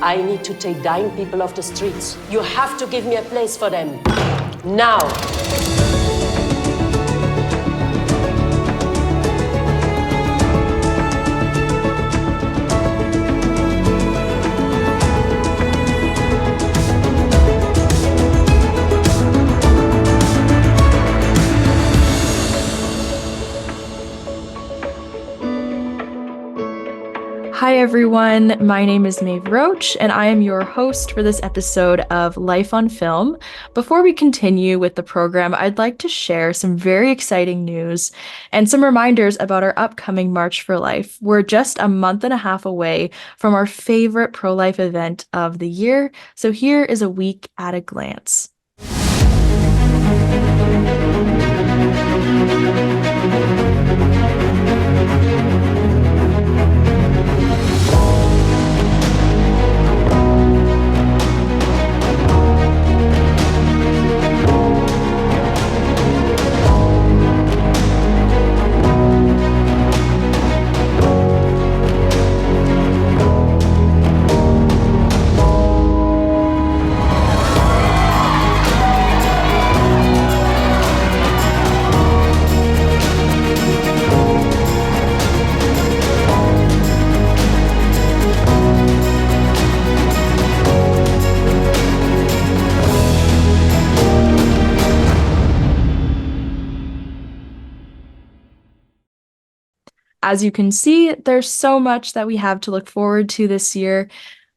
I need to take dying people off the streets. You have to give me a place for them. Now. Hi everyone, my name is Maeve Roach and I am your host for this episode of Life on Film. Before we continue with the program, I'd like to share some very exciting news and some reminders about our upcoming March for Life. We're just a month and a half away from our favorite pro-life event of the year, so here is a week at a glance. As you can see, there's so much that we have to look forward to this year.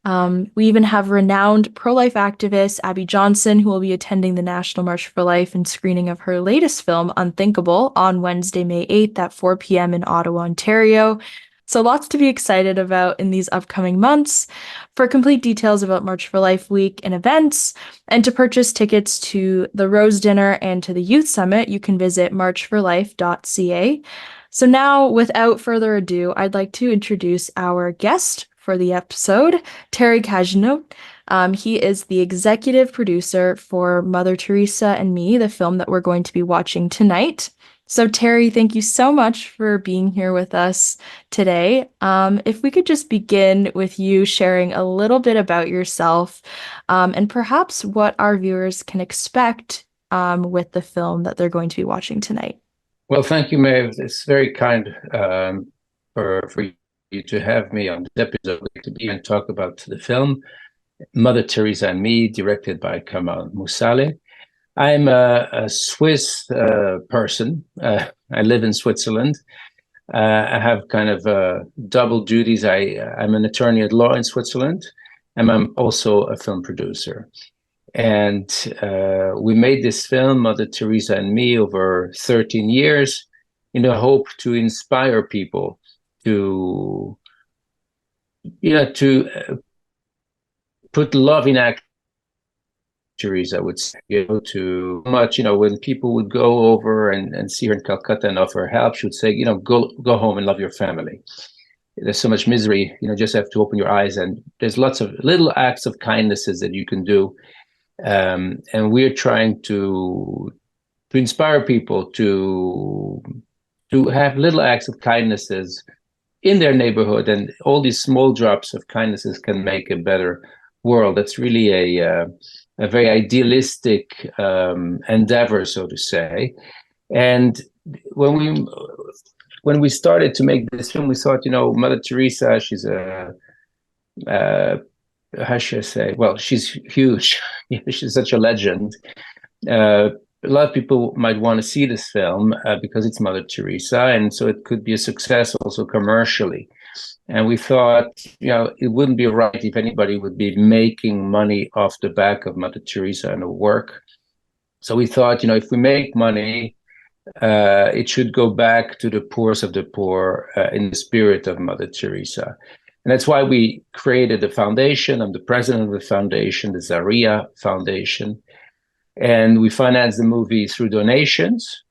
We even have renowned pro-life activist Abby Johnson, who will be attending the National March for Life and screening of her latest film, Unthinkable, on Wednesday, May 8th at 4 p.m. in Ottawa, Ontario. So lots to be excited about in these upcoming months. For complete details about March for Life Week and events, and to purchase tickets to the Rose Dinner and to the Youth Summit, you can visit marchforlife.ca. So now, without further ado, I'd like to introduce our guest for the episode, Thierry Cagianut. He is the executive producer for Mother Teresa Me, the film that we're going to be watching tonight. So Thierry, thank you so much for being here with us today. If we could just begin with you sharing a little bit about yourself, and perhaps what our viewers can expect with the film that they're going to be watching tonight. Well, thank you, Maeve. It's very kind for you to have me on this episode to be and talk about the film Mother Teresa Me, directed by Kamale Musale. I'm a Swiss person. I live in Switzerland. I have kind of double duties. I'm an attorney at law in Switzerland, and I'm also a film producer. And we made this film, Mother Teresa Me, over 13 years in the hope to inspire people to, put love in action. Teresa would say, to much, when people would go over and see her in Calcutta and offer help, she would say, go home and love your family. There's so much misery, just have to open your eyes, and there's lots of little acts of kindnesses that you can do. And we're trying to inspire people to have little acts of kindnesses in their neighborhood, and all these small drops of kindnesses can make a better world. That's really a very idealistic endeavor, so to say. And when we started to make this film, we thought, Mother Teresa, she's how should I say? Well, she's huge. She's such a legend. A lot of people might want to see this film because it's Mother Teresa, and so it could be a success also commercially. And we thought, it wouldn't be right if anybody would be making money off the back of Mother Teresa and her work. So we thought, if we make money, it should go back to the poorest of the poor in the spirit of Mother Teresa. And that's why we created the foundation. I'm the president of the foundation, the Zaria Foundation. And we finance the movie through donations.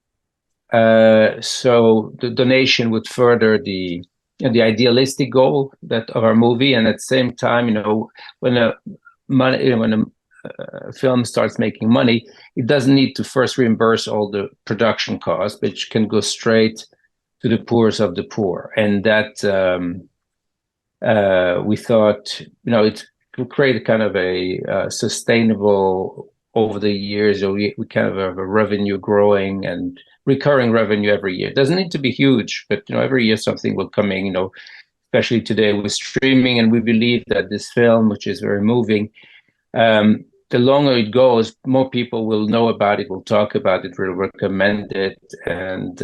So the donation would further the idealistic goal of our movie. And at the same time, when a film starts making money, it doesn't need to first reimburse all the production costs, but it can go straight to the poorest of the poor. And that we thought, it's create kind of a sustainable over the years. So we kind of have a revenue growing and recurring revenue every year. It doesn't need to be huge, but every year something will come in. Especially today with streaming, and we believe that this film, which is very moving, the longer it goes, more people will know about it, will talk about it, will recommend it, and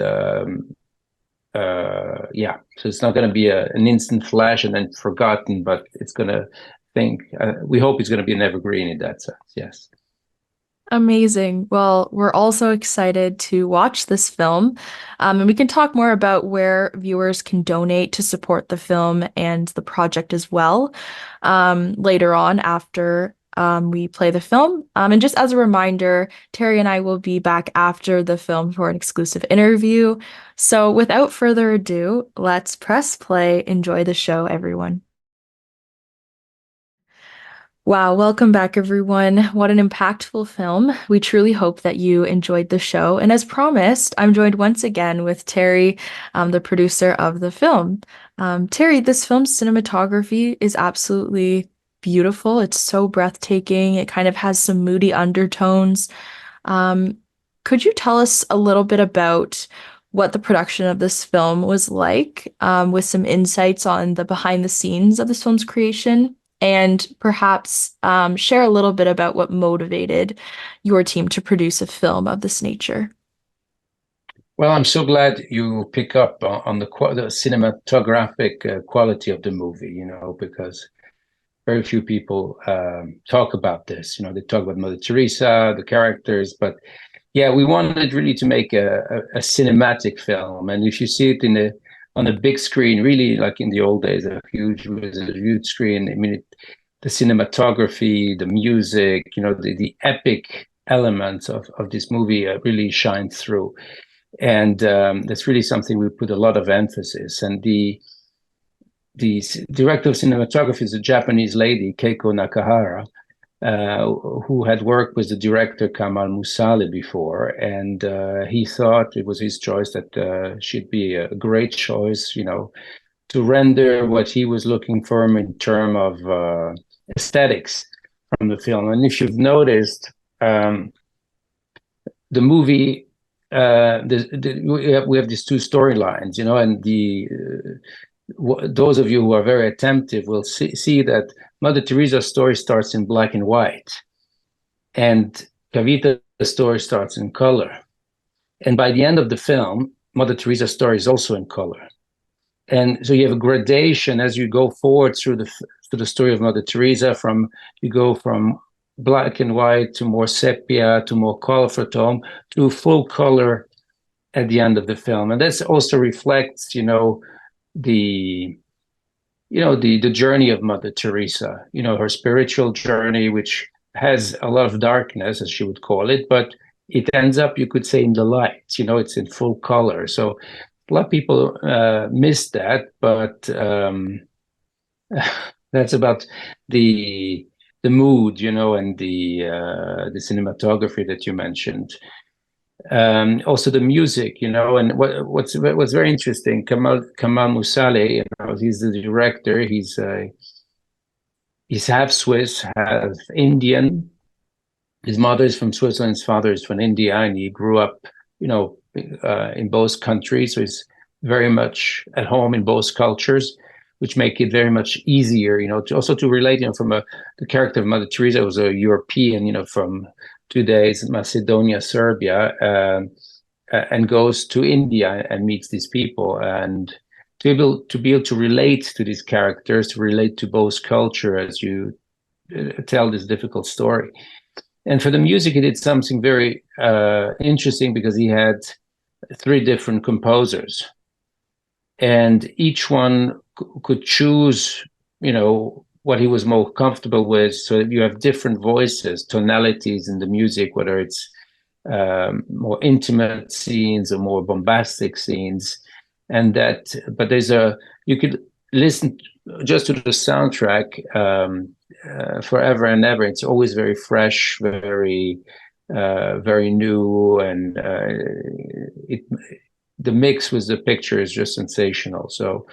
yeah. So it's not going to be an instant flash and then forgotten, but it's going to we hope it's going to be an evergreen in that sense. Yes. Amazing. Well, we're also excited to watch this film. And we can talk more about where viewers can donate to support the film and the project as well later on after we play the film. And just as a reminder, Terry and I will be back after the film for an exclusive interview. So without further ado, let's press play. Enjoy the show, everyone. Wow, welcome back, everyone. What an impactful film. We truly hope that you enjoyed the show. And as promised, I'm joined once again with Terry, the producer of the film. Terry, this film's cinematography is absolutely beautiful. It's so breathtaking. It kind of has some moody undertones. Could you tell us a little bit about what the production of this film was like, with some insights on the behind the scenes of this film's creation? And perhaps share a little bit about what motivated your team to produce a film of this nature. Well, I'm so glad you pick up on the cinematographic quality of the movie, because very few people talk about this. They talk about Mother Teresa, the characters, but yeah, we wanted really to make a cinematic film. And if you see it on a big screen, really like in the old days, a huge screen. I mean, the cinematography, the music, the epic elements of this movie really shine through. And that's really something we put a lot of emphasis. And the director of cinematography is a Japanese lady, Keiko Nakahara, who had worked with the director Kamale Musale before, and he thought it was his choice that she'd be a great choice, to render what he was looking for in terms of aesthetics from the film. And if you've noticed, the movie, we have these two storylines, and those of you who are very attentive will see that Mother Teresa's story starts in black and white, and Kavita's story starts in color. And by the end of the film, Mother Teresa's story is also in color. And so you have a gradation as you go forward through the story of Mother Teresa. You go from black and white to more sepia to more colorful tone to full color at the end of the film. And this also reflects, the journey of Mother Teresa, her spiritual journey, which has a lot of darkness, as she would call it, but it ends up, you could say, in the light. It's in full color. So a lot of people miss that, but that's about the mood, and the cinematography that you mentioned. Also the music, and what's very interesting, Kamale Musale, he's the director. He's half Swiss, half Indian. His mother is from Switzerland, his father is from India, and he grew up, in both countries. So he's very much at home in both cultures, which make it very much easier, to relate, from the character of Mother Teresa was a European, from today's Macedonia, Serbia, and goes to India and meets these people, and to be able to relate to these characters, to relate to both culture as you tell this difficult story. And for the music, he did something very interesting, because he had 3 different composers, and each one could choose, what he was more comfortable with. So you have different voices, tonalities in the music, whether it's more intimate scenes or more bombastic scenes. And but you could listen just to the soundtrack forever and ever. It's always very fresh, very new, and the mix with the picture is just sensational. So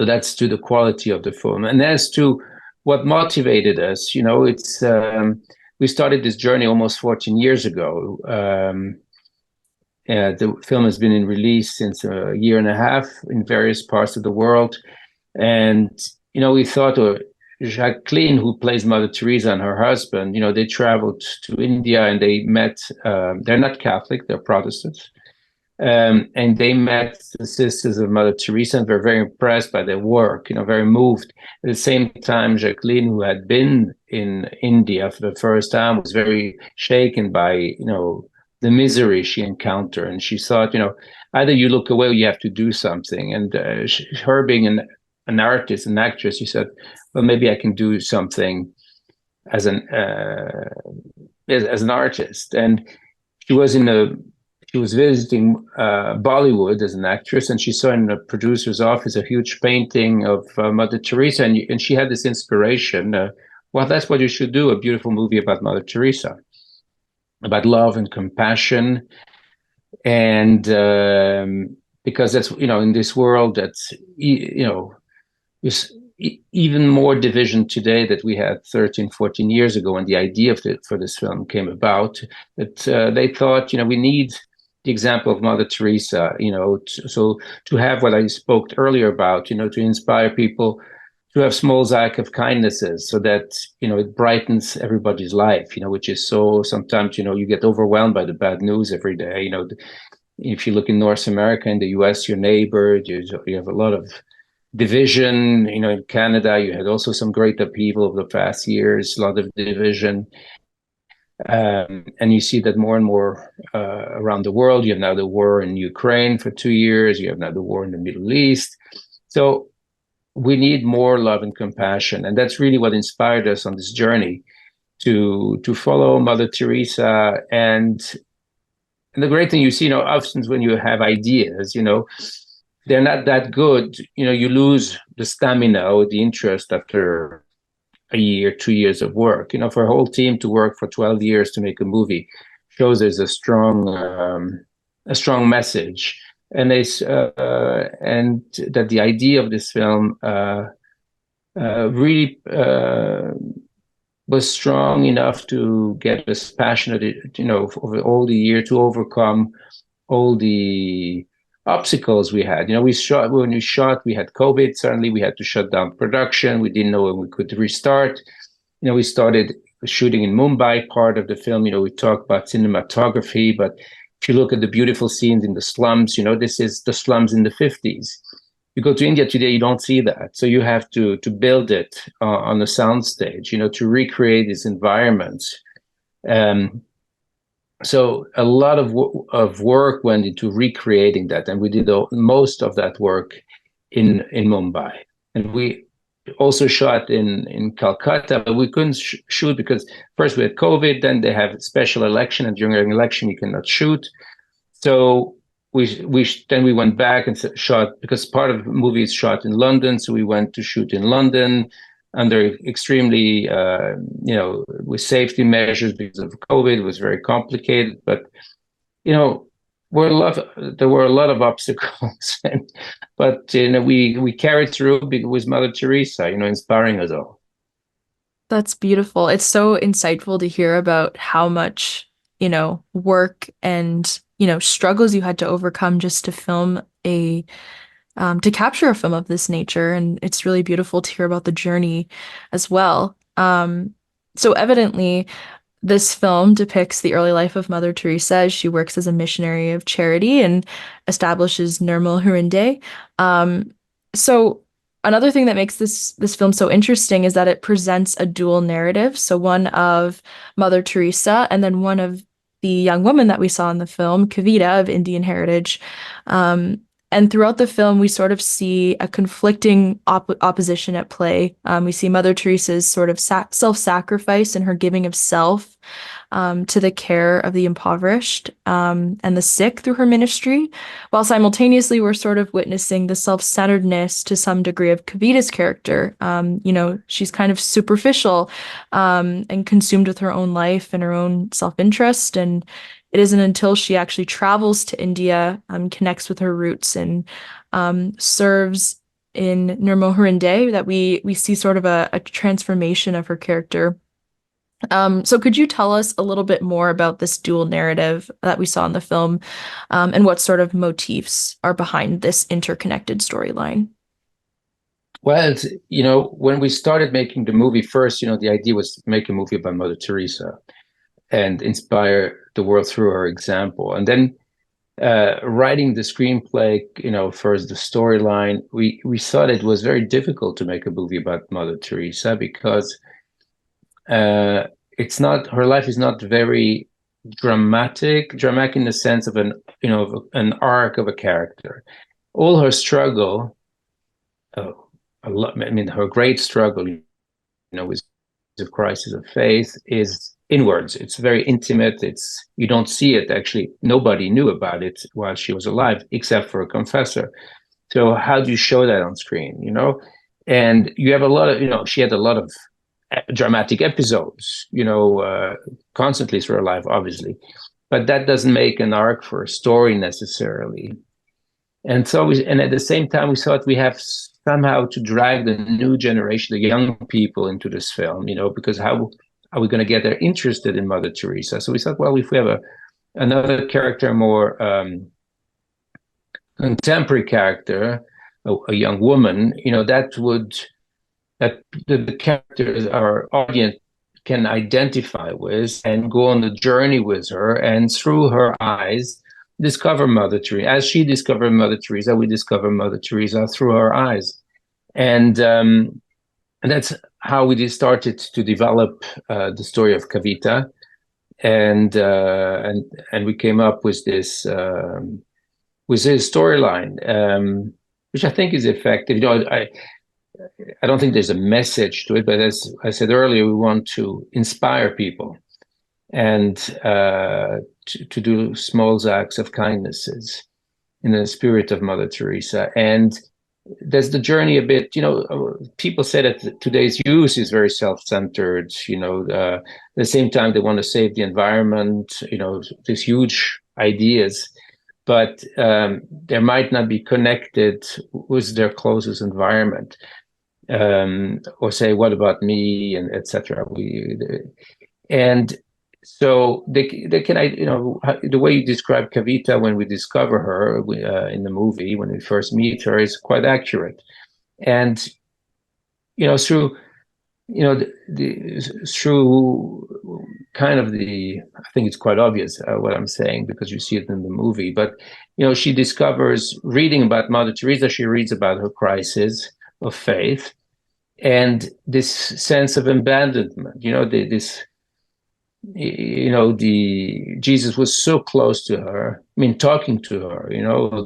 So that's to the quality of the film. And as to what motivated us, it's we started this journey almost 14 years ago. The film has been in release since a year and a half in various parts of the world. And, we thought Jacqueline, who plays Mother Teresa, and her husband, they traveled to India and they met, they're not Catholic, they're Protestants. And they met the sisters of Mother Teresa and were very impressed by their work, very moved. At the same time, Jacqueline, who had been in India for the first time, was very shaken by, the misery she encountered. And she thought, either you look away or you have to do something. And her being an artist, an actress, she said, well, maybe I can do something as an artist. And she was visiting Bollywood as an actress, and she saw in the producer's office a huge painting of Mother Teresa, and she had this inspiration. Well, that's what you should do, a beautiful movie about Mother Teresa, about love and compassion. And because that's, in this world that's, there's even more division today that we had 13, 14 years ago when the idea for this film came about, that they thought, we need the example of Mother Teresa, so to have what I spoke earlier about, to inspire people to have small act of kindnesses so that, it brightens everybody's life, which is so sometimes, you get overwhelmed by the bad news every day. If you look in North America, in the US, your neighbor, you have a lot of division. In Canada, you had also some great upheaval over the past years, a lot of division. And you see that more and more around the world. You have now the war in Ukraine for 2 years. You have now the war in the Middle East. So we need more love and compassion. And that's really what inspired us on this journey to follow Mother Teresa. And the great thing you see, often when you have ideas, they're not that good. You lose the stamina or the interest after a year, 2 years of work. For a whole team to work for 12 years to make a movie shows there's a strong message, and and that the idea of this film really was strong enough to get us passionate, over all the year to overcome all the obstacles we had. When we shot, we had COVID. Suddenly we had to shut down production. We didn't know when we could restart. We started shooting in Mumbai, part of the film. We talk about cinematography, but if you look at the beautiful scenes in the slums, this is the slums in the 50s. You go to India today, you don't see that. So you have to build it on the soundstage, to recreate these environments. So a lot of work went into recreating that, and we did most of that work in Mumbai. And we also shot in Calcutta, but we couldn't shoot because first we had COVID, then they have a special election, and during an election you cannot shoot. So we went back and shot, because part of the movie is shot in London, so we went to shoot in London under extremely, with safety measures because of COVID. It was very complicated, but, there were a lot of obstacles, but, we carried through with Mother Teresa, inspiring us all. That's beautiful. It's so insightful to hear about how much, work and, struggles you had to overcome just to film to capture a film of this nature. And it's really beautiful to hear about the journey as well. So evidently, this film depicts the early life of Mother Teresa as she works as a missionary of charity and establishes Nirmal Hurinde. So another thing that makes this film so interesting is that it presents a dual narrative. So one of Mother Teresa and then one of the young woman that we saw in the film, Kavita, of Indian heritage. And throughout the film, we sort of see a conflicting opposition at play. We see Mother Teresa's sort of self-sacrifice and her giving of self to the care of the impoverished and the sick through her ministry, while simultaneously we're sort of witnessing the self-centeredness to some degree of Kavita's character. She's kind of superficial and consumed with her own life and her own self-interest, and it isn't until she actually travels to India, connects with her roots, and serves in Nirmohirinde that we see sort of a transformation of her character. So could you tell us a little bit more about this dual narrative that we saw in the film, and what sort of motifs are behind this interconnected storyline? Well, when we started making the movie first, the idea was to make a movie about Mother Teresa and inspire the world through her example. And then writing the screenplay, first the storyline, we thought it was very difficult to make a movie about Mother Teresa because it's not, her life is not very dramatic in the sense of an arc of a character. All her struggle, her great struggle, with the crisis of faith is inwards. It's very intimate. You don't see it. Actually, nobody knew about it while she was alive, except for a confessor. So how do you show that on screen? And you have a lot of, she had a lot of dramatic episodes, constantly through her life, obviously, but that doesn't make an arc for a story necessarily. And so and at the same time, we thought we have somehow to drag the new generation, the young people, into this film, because how are we going to get them interested in Mother Teresa? So we thought, well, if we have another character, more contemporary character, a young woman, that the characters our audience can identify with and go on the journey with her, and through her eyes discover Mother Teresa. As she discovered Mother Teresa, we discover Mother Teresa through her eyes. And that's how we started to develop the story of Kavita, and we came up with this storyline, which I think is effective. I don't think there's a message to it, but as I said earlier, we want to inspire people and to do small acts of kindnesses in the spirit of Mother Teresa. And there's the journey a bit, people say that today's youth is very self-centered, at the same time they want to save the environment, these huge ideas, but they might not be connected with their closest environment, or say, what about me, and etc. And so they can, the way you describe Kavita when we discover her in the movie, when we first meet her, is quite accurate. And through through kind of I think it's quite obvious what I'm saying, because you see it in the movie. But she discovers, reading about Mother Teresa, she reads about her crisis of faith and this sense of abandonment. Jesus was so close to her, talking to her,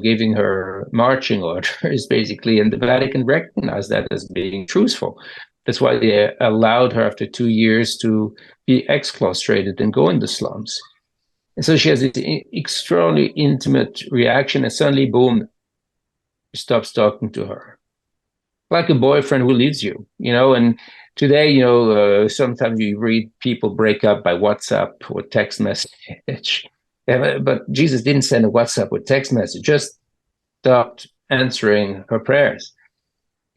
giving her marching orders, basically, and the Vatican recognized that as being truthful. That's why they allowed her, after 2 years, to be exclostrated and go in the slums. And so she has this extraordinarily intimate reaction, and suddenly, boom, stops talking to her. Like a boyfriend who leaves you, and today, sometimes you read people break up by WhatsApp or text message. But Jesus didn't send a WhatsApp or text message, just stopped answering her prayers.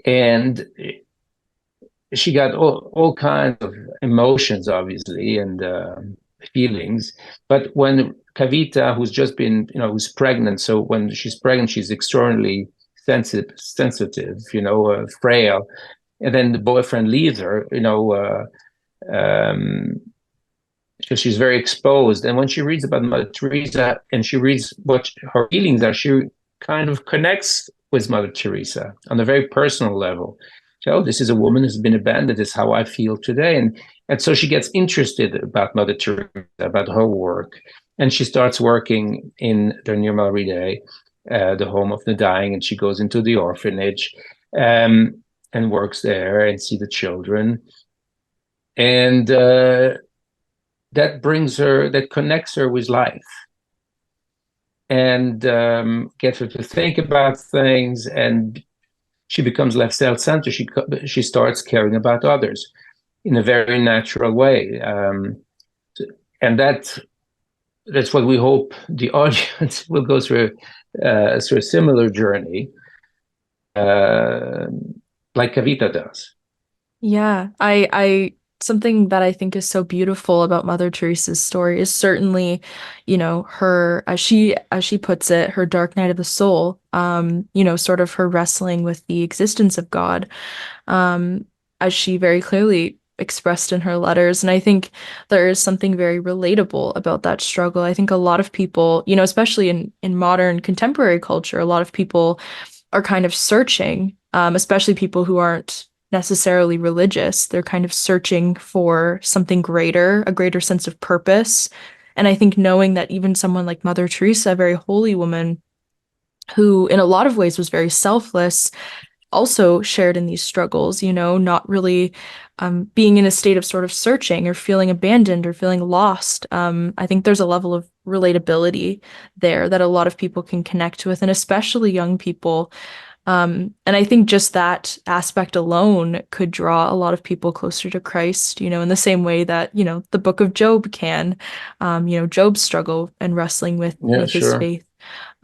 And she got all kinds of emotions, obviously, and feelings. But when Kavita, who's just been, who's pregnant, so when she's pregnant, she's extraordinarily sensitive, frail. And then the boyfriend leaves her, because she's very exposed. And when she reads about Mother Teresa and she reads what her feelings are, she kind of connects with Mother Teresa on a very personal level. So, this is a woman who's been abandoned. This is how I feel today. And so she gets interested about Mother Teresa, about her work. And she starts working in the Nirmohirinde, the home of the dying, and she goes into the orphanage and works there and see the children. And that connects her with life and gets her to think about things, and she becomes less self-centered. She starts caring about others in a very natural way. And that's what we hope the audience will go through a similar journey. like Kavita does. Yeah, I something that I think is so beautiful about Mother Teresa's story is certainly, her, as she puts it, her dark night of the soul, sort of her wrestling with the existence of God, um, as she very clearly expressed in her letters. And I think there is something very relatable about that struggle. I think a lot of people, especially in modern contemporary culture, a lot of people are kind of searching, especially people who aren't necessarily religious. They're kind of searching for something greater, a greater sense of purpose. And I think knowing that even someone like Mother Teresa, a very holy woman, who in a lot of ways was very selfless, also shared in these struggles, not really being in a state of sort of searching or feeling abandoned or feeling lost. I think there's a level of relatability there that a lot of people can connect with, and especially young people. And I think just that aspect alone could draw a lot of people closer to Christ, in the same way that, the book of Job can, Job's struggle and wrestling with, Yeah, with his sure. faith.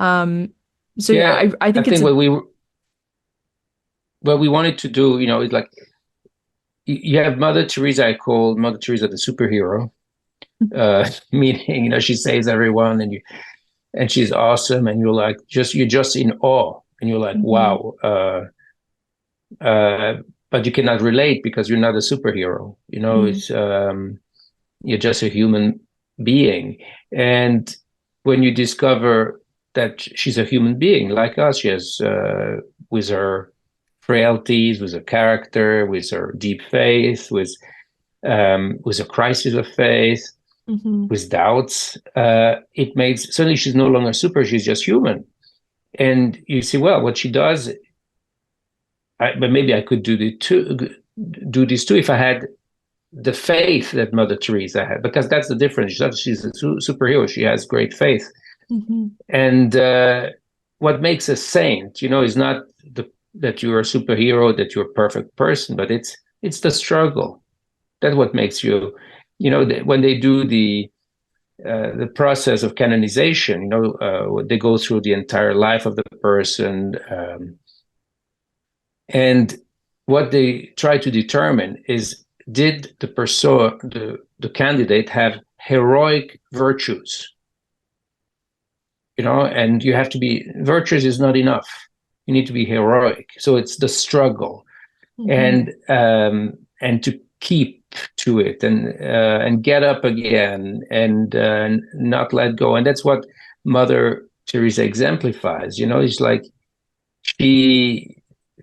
So yeah, Yeah, I think I it's think what we wanted to do, is like you have Mother Teresa. I call Mother Teresa the superhero, meaning she saves everyone, and she's awesome, and you're just in awe, and you're like, Mhm. wow. But you cannot relate because you're not a superhero. Mhm. It's you're just a human being, and when you discover that she's a human being like us, she has with her frailties, with her character, with her deep faith, with a crisis of faith, Mhm. with doubts. It makes suddenly she's no longer super; she's just human. And you see, well, what she does, but maybe I could do this too if I had the faith that Mother Teresa had, because that's the difference. She's a superhero; she has great faith, Mhm. and what makes a saint, is not that you're a superhero, that you're a perfect person, but it's the struggle. That's what makes you, when they do the process of canonization, they go through the entire life of the person, and what they try to determine is, did the candidate have heroic virtues? And you have to be, virtues is not enough. You need to be heroic. So it's the struggle, Mhm. and to keep to it, and get up again, and not let go. And that's what Mother Teresa exemplifies. It's like she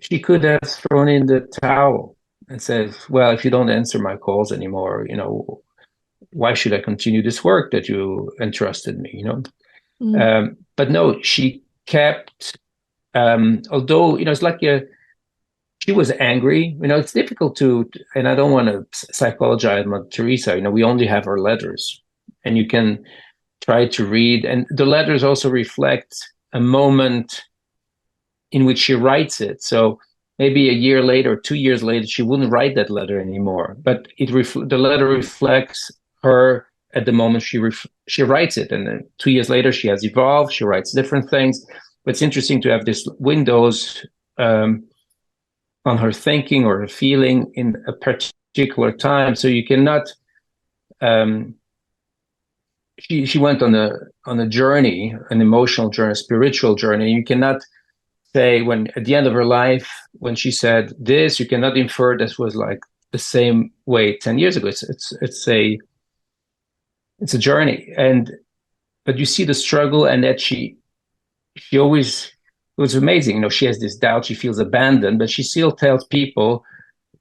she could have thrown in the towel and said, well, if you don't answer my calls anymore, why should I continue this work that you entrusted me? Mhm. But no, she kept, although, it's like she was angry. It's difficult and I don't want to psychologize Mother Teresa. We only have her letters, and you can try to read. And the letters also reflect a moment in which she writes it. So maybe a year later, 2 years later, she wouldn't write that letter anymore. But the letter reflects her at the moment she writes it, and then 2 years later, she has evolved. She writes different things. But it's interesting to have this windows on her thinking or her feeling in a particular time. So you cannot. Um, she went on a journey, an emotional journey, a spiritual journey. You cannot say, when at the end of her life, when she said this, you cannot infer this was like the same way 10 years ago. It's a journey, but you see the struggle, and that she always, it was amazing. She has this doubt, she feels abandoned, but she still tells people,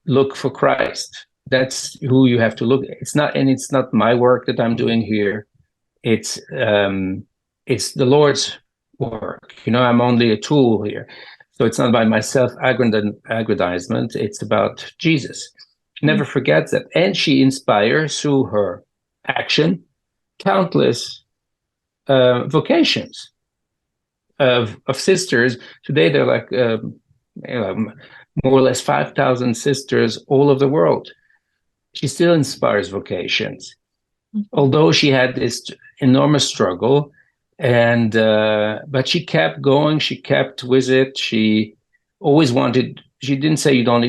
look for Christ. That's who you have to look at. It's not my work that I'm doing here. It's the Lord's work. I'm only a tool here. So it's not about my self-aggrandizement. It's about Jesus. She never forgets that. And she inspires, through her action, countless vocations of sisters. Today, they're like more or less 5,000 sisters all over the world. She still inspires vocations, Mhm. although she had this enormous struggle, and but she kept going. She kept with it. She always wanted. She didn't say you don't.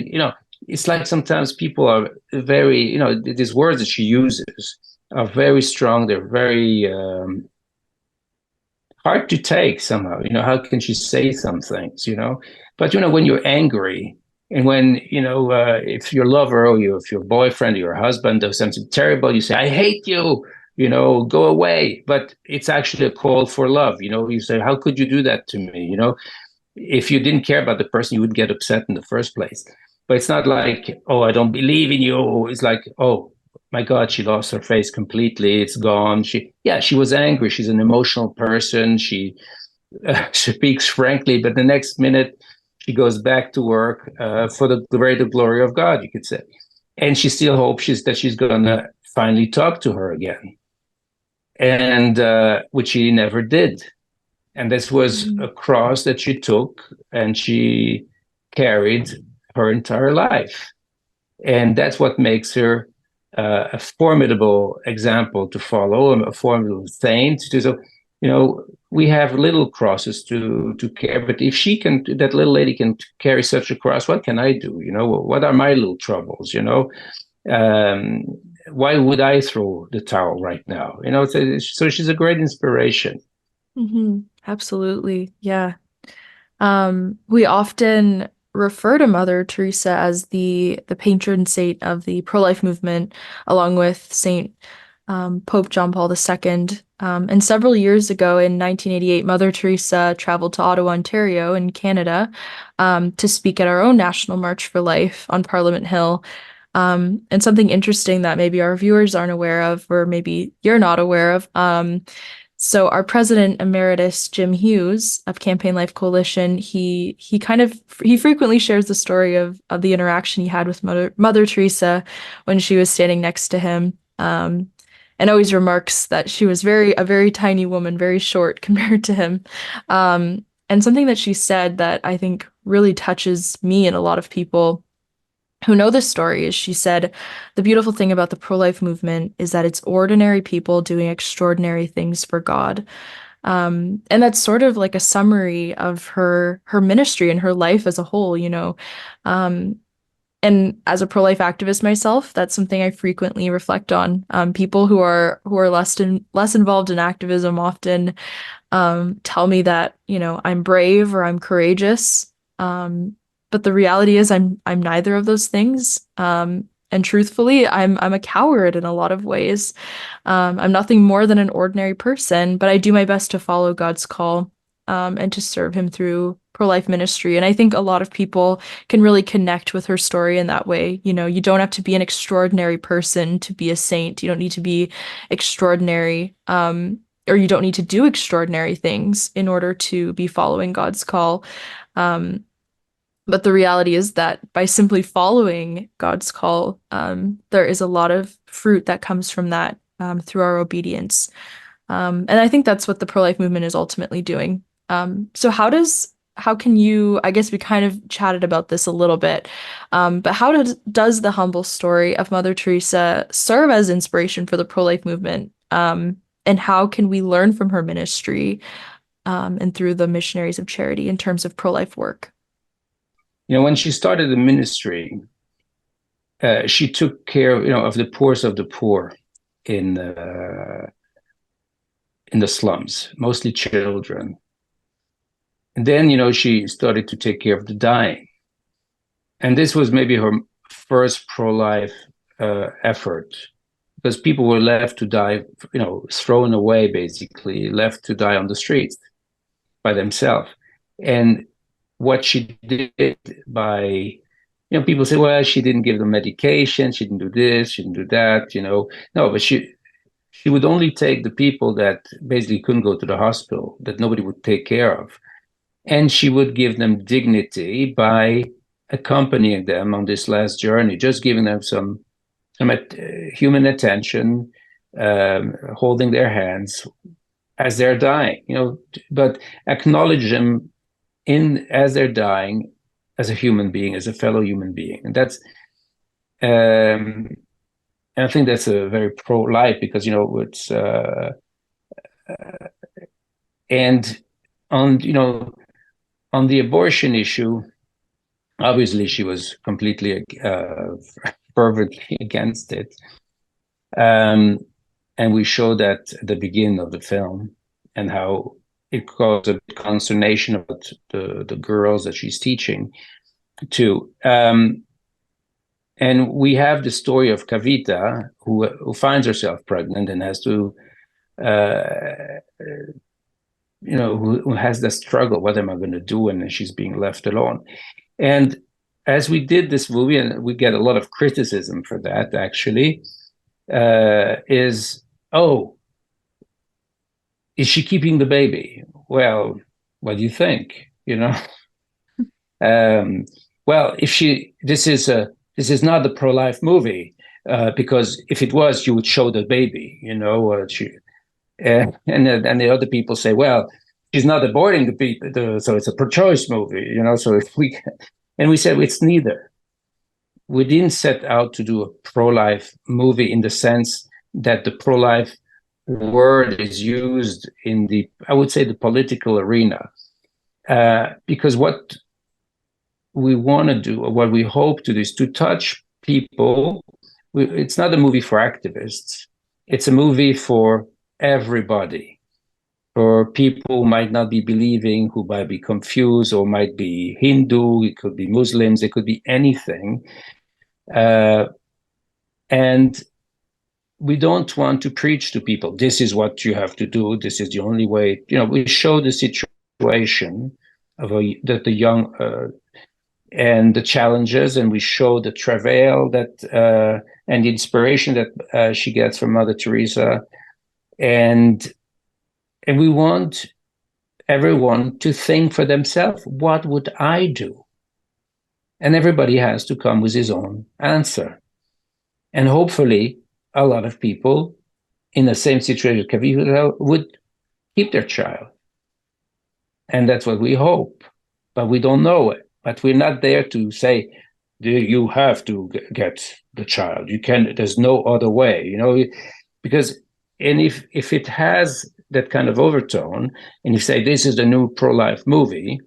It's like sometimes people are very, these words that she uses are very strong. They're very hard to take somehow. How can she say some things? But when you're angry, and when if your lover or if your boyfriend or your husband does something terrible, you say, "I hate you." Go away. But it's actually a call for love. You say, "How could you do that to me?" If you didn't care about the person, you wouldn't get upset in the first place. But it's not like, "Oh, I don't believe in you." It's like, "Oh my God, she lost her face completely. It's gone." She was angry. She's an emotional person. She speaks frankly, but the next minute she goes back to work for the greater glory of God, you could say. And she still hopes that she's going to finally talk to her again. And which she never did. And this was a cross that she took and she carried her entire life. And that's what makes her a formidable example to follow, a formidable saint. So, we have little crosses to carry, but if that little lady can carry such a cross, what can I do? What are my little troubles? Why would I throw the towel right now? So she's a great inspiration. Absolutely. Yeah. We often refer to Mother Teresa as the patron saint of the pro-life movement, along with Saint Pope John Paul II. And several years ago, in 1988, Mother Teresa traveled to Ottawa, Ontario, in Canada, to speak at our own National March for Life on Parliament Hill. And something interesting that maybe our viewers aren't aware of, or maybe you're not aware of. So our president emeritus, Jim Hughes of Campaign Life Coalition, he frequently shares the story of the interaction he had with Mother Teresa when she was standing next to him, and always remarks that she was a very tiny woman, very short compared to him. And something that she said that I think really touches me and a lot of people who know this story is she said, "The beautiful thing about the pro-life movement is that it's ordinary people doing extraordinary things for God." And that's sort of like a summary of her ministry and her life as a whole, and as a pro-life activist myself, that's something I frequently reflect on. People who are less involved in activism often tell me that, I'm brave or I'm courageous. But the reality is I'm neither of those things. And truthfully, I'm a coward in a lot of ways. I'm nothing more than an ordinary person, but I do my best to follow God's call, and to serve him through pro-life ministry. And I think a lot of people can really connect with her story in that way. You don't have to be an extraordinary person to be a saint. You don't need to be extraordinary, or you don't need to do extraordinary things in order to be following God's call. But the reality is that by simply following God's call, there is a lot of fruit that comes from that, through our obedience. And I think that's what the pro-life movement is ultimately doing. So how can you, I guess we kind of chatted about this a little bit, but how does the humble story of Mother Teresa serve as inspiration for the pro-life movement? And how can we learn from her ministry, and through the missionaries of charity in terms of pro-life work? When she started the ministry, she took care, of the poorest of the poor in the slums, mostly children. And then, she started to take care of the dying. And this was maybe her first pro-life effort, because people were left to die, thrown away, basically, left to die on the streets by themselves. And what she did by, people say, well, she didn't give them medication, she didn't do this, she didn't do that, No, but she would only take the people that basically couldn't go to the hospital, that nobody would take care of. And she would give them dignity by accompanying them on this last journey, just giving them some human attention, holding their hands as they're dying, but acknowledge them as they're dying, as a human being, as a fellow human being. And that's, and I think that's a very pro-life, because, it's, and on the abortion issue, Obviously, she was completely fervently against it. And we show that at the beginning of the film, and how it caused a consternation about the girls that she's teaching too. And we have the story of Kavita, who finds herself pregnant and has to, who has the struggle. What am I going to do? And then she's being left alone. And as we did this movie, and we get a lot of criticism for that, actually, is she keeping the baby? Well, what do you think? Well, this is not a pro-life movie, because if it was, you would show the baby. And the other people say, well, she's not aborting the people, so it's a pro-choice movie. So if we said it's neither. We didn't set out to do a pro-life movie in the sense that the pro-life word is used in I would say, the political arena, because what we want to do, or what we hope to do, is to touch people. It's not a movie for activists. It's a movie for everybody, for people who might not be believing, who might be confused, or might be Hindu, it could be Muslims, it could be anything. And we don't want to preach to people, this is what you have to do, this is the only way. We show the situation of the young and the challenges, and we show the travail that and the inspiration that she gets from Mother Teresa, and we want everyone to think for themselves, what would I do? And everybody has to come with his own answer. And hopefully, a lot of people in the same situation would keep their child. And that's what we hope. But we don't know it. But we're not there to say, you have to get the child. You can. There's no other way, because if it has that kind of overtone, and you say this is the new pro-life movie,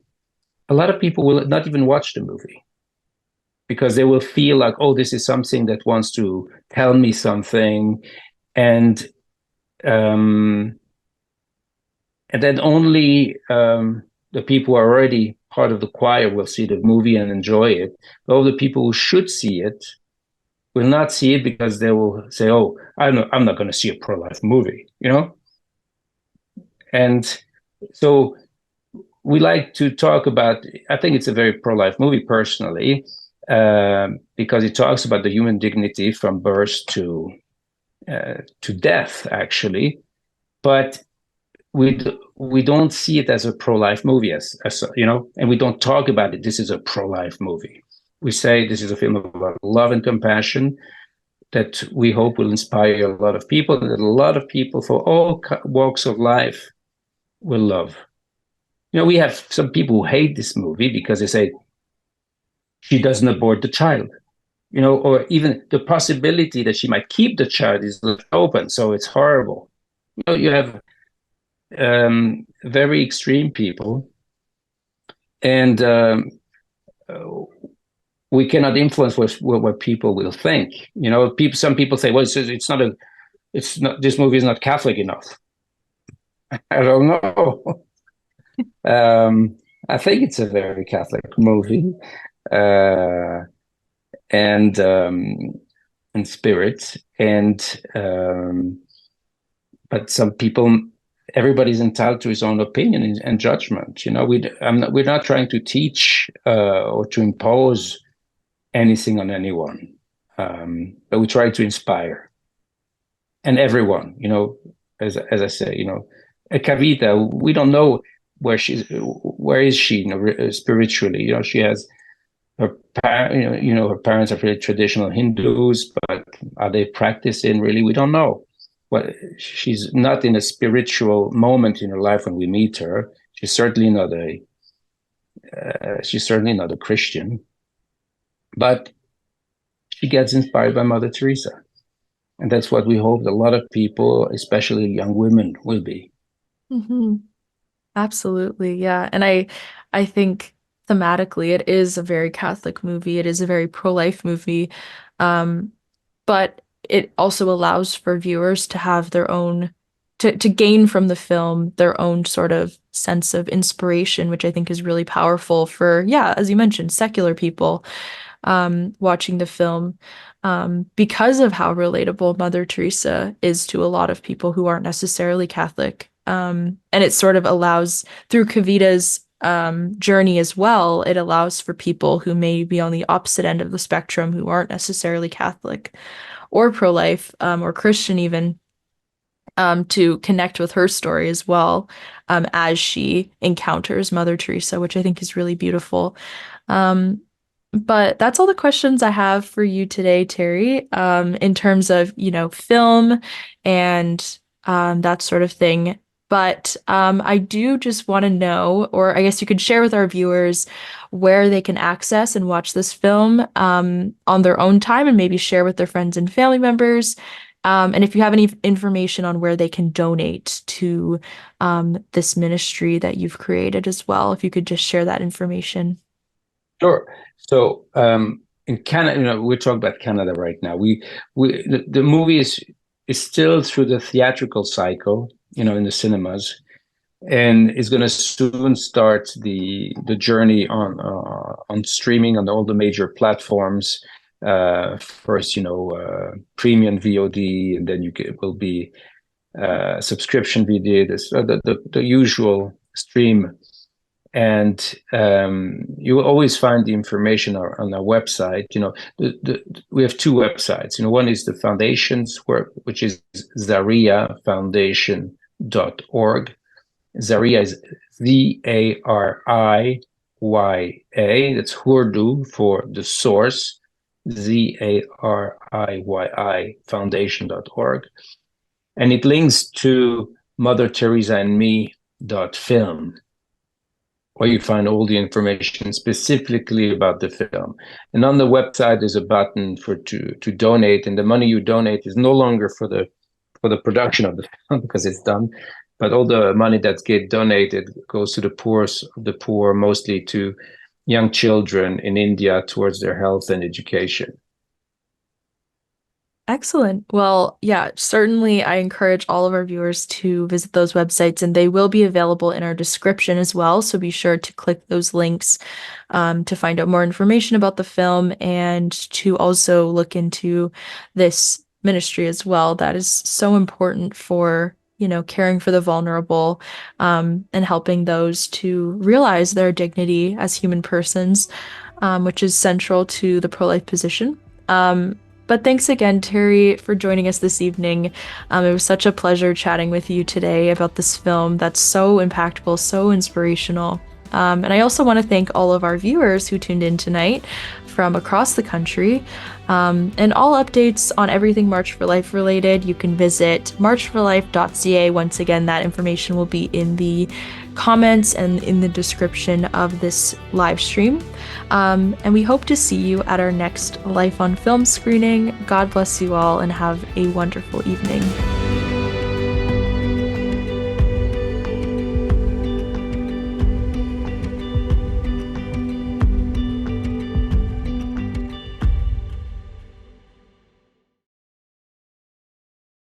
a lot of people will not even watch the movie, because they will feel like, this is something that wants to tell me something, and then only the people who are already part of the choir will see the movie and enjoy it. All the people who should see it will not see it, because they will say, I'm not going to see a pro-life movie, And so we like to talk about, I think it's a very pro-life movie personally, because it talks about the human dignity from birth to death, actually. But we don't see it as a pro-life movie, as and we don't talk about it. This is a pro-life movie. We say this is a film about love and compassion that we hope will inspire a lot of people, and that a lot of people for all walks of life will love. We have some people who hate this movie because they say she doesn't abort the child, or even the possibility that she might keep the child is left open, so it's horrible. You have very extreme people, and we cannot influence what people will think. Some people say, well, it's not. This movie is not Catholic enough. I don't know. I think it's a very Catholic movie, and spirit, and but some people. Everybody's entitled to his own opinion and judgment. We're not trying to teach or to impose anything on anyone, but we try to inspire. And everyone, as I say, Kavita, we don't know where is she spiritually. She has her parents are really traditional Hindus, but are they practicing really? We don't know. Well, she's not in a spiritual moment in her life when we meet her. She's certainly not a Christian, but she gets inspired by Mother Teresa, and that's what we hope a lot of people, especially young women, will be. Mm-hmm. Absolutely, yeah. And I think thematically, it is a very Catholic movie. It is a very pro-life movie. But it also allows for viewers to have their own, to gain from the film their own sort of sense of inspiration, which I think is really powerful for, yeah, as you mentioned, secular people watching the film, because of how relatable Mother Teresa is to a lot of people who aren't necessarily Catholic. And it sort of allows, through Kavita's journey as well, it allows for people who may be on the opposite end of the spectrum, who aren't necessarily Catholic or pro-life, or Christian even, to connect with her story as well, as she encounters Mother Teresa, which I think is really beautiful. But that's all the questions I have for you today, Terry, in terms of, film and that sort of thing. But I do just want to know, or I guess you could share with our viewers where they can access and watch this film on their own time, and maybe share with their friends and family members. And if you have any information on where they can donate to this ministry that you've created as well, if you could just share that information. Sure. So in Canada, we're talking about Canada right now. The movie is still through the theatrical cycle, in the cinemas, and is going to soon start the journey on streaming on all the major platforms. First, premium VOD, and then will be subscription video, the usual stream. And you will always find the information on our website. We have two websites. One is the foundation's work, which is zariyafoundation.org. Zaria is Zariya. That's Urdu for the source. Zariyi foundation.org. And it links to Mother Teresa and Me.film, where you find all the information specifically about the film. And on the website is a button to donate, and the money you donate is no longer for the production of the film, because it's done, but all the money that gets donated goes to the poor, mostly to young children in India, towards their health and education. Excellent. Well, yeah, certainly I encourage all of our viewers to visit those websites, and they will be available in our description as well. So be sure to click those links to find out more information about the film, and to also look into this ministry as well. That is so important for, caring for the vulnerable, and helping those to realize their dignity as human persons, which is central to the pro-life position. But thanks again, Terry, for joining us this evening. It was such a pleasure chatting with you today about this film that's so impactful, so inspirational. And I also want to thank all of our viewers who tuned in tonight from across the country. And all updates on everything March for Life related, you can visit marchforlife.ca. Once again, that information will be in the comments and in the description of this live stream. And we hope to see you at our next Life on Film screening. God bless you all, and have a wonderful evening.